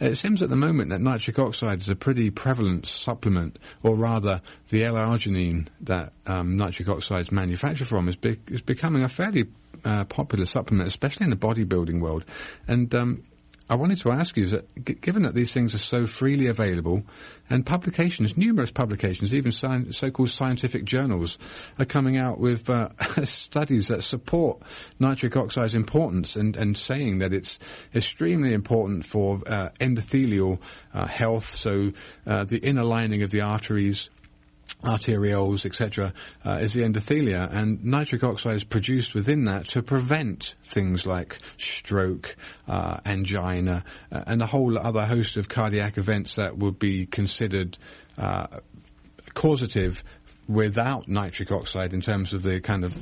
It seems at the moment that nitric oxide is a pretty prevalent supplement, or rather the L-arginine that nitric oxide is manufactured from is becoming a fairly popular supplement, especially in the bodybuilding world. And I wanted to ask you, that given that these things are so freely available, and publications, numerous publications, even so-called scientific journals, are coming out with studies that support nitric oxide's importance and saying that it's extremely important for endothelial health, so the inner lining of the arterioles, etc., is the endothelia, and nitric oxide is produced within that to prevent things like stroke, angina, and a whole other host of cardiac events that would be considered causative without nitric oxide, in terms of the kind of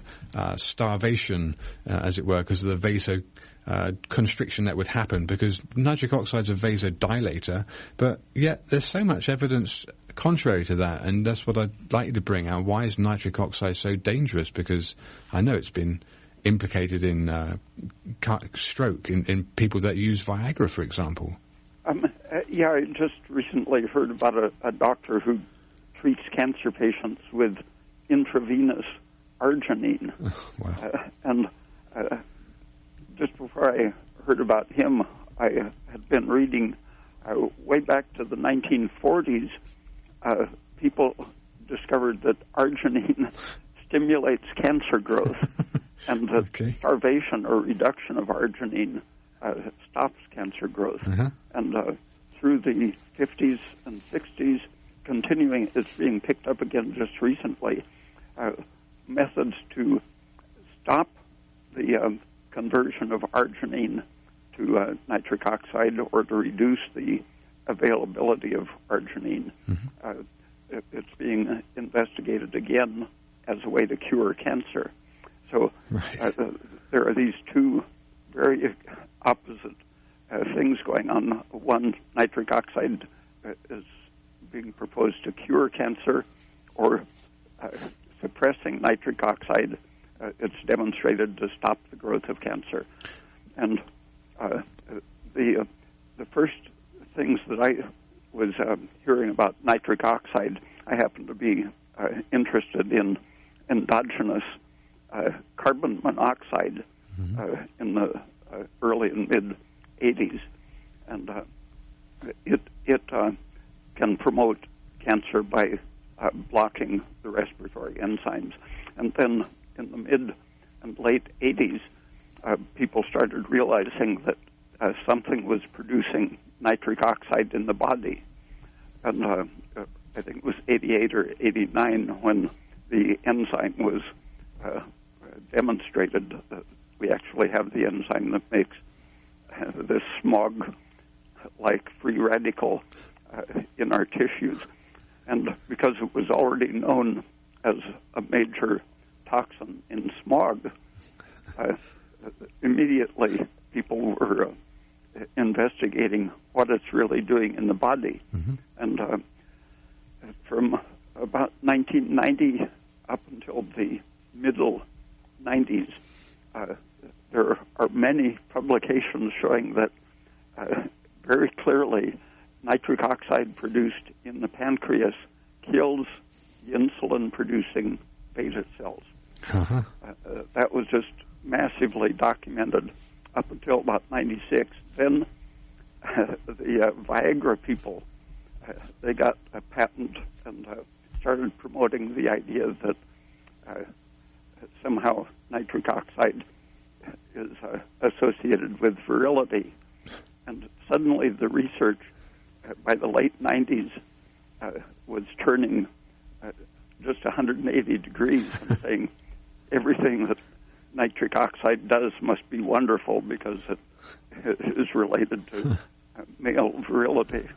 starvation, as it were, because of the vasoconstriction that would happen, because nitric oxide is a vasodilator, but yet there's so much evidence contrary to that, and that's what I'd like you to bring out. Why is nitric oxide so dangerous? Because I know it's been implicated in stroke, in people that use Viagra, for example. Yeah, I just recently heard about a doctor who treats cancer patients with intravenous arginine. Wow. And just before I heard about him, I had been reading way back to the 1940s. People discovered that arginine stimulates cancer growth, and that starvation or reduction of arginine stops cancer growth. Uh-huh. And through the 50s and 60s, continuing, it's being picked up again just recently, methods to stop the conversion of arginine to nitric oxide, or to reduce the availability of arginine. Mm-hmm. It's being investigated again as a way to cure cancer. So there are these two very opposite things going on. One, nitric oxide is being proposed to cure cancer, or suppressing nitric oxide, it's demonstrated to stop the growth of cancer. And the first things that I was hearing about nitric oxide, I happen to be interested in endogenous carbon monoxide in the early and mid-'80s. And it can promote cancer by blocking the respiratory enzymes. And then in the mid and late 80s, people started realizing that something was producing nitric oxide in the body. And I think it was 88 or 89 when the enzyme was demonstrated that we actually have the enzyme that makes this smog-like free radical in our tissues. And because it was already known as a major toxin in smog, immediately people were investigating what it's really doing in the body. Mm-hmm. And from about 1990 up until the middle 90s, there are many publications showing that very clearly nitric oxide produced in the pancreas kills the insulin-producing beta cells. Uh-huh. That was just massively documented up until about 96. Then the Viagra people, they got a patent and started promoting the idea that somehow nitric oxide is associated with virility. And suddenly the research by the late 90s was turning just 180 degrees and saying everything that nitric oxide does must be wonderful because it is related to male virility.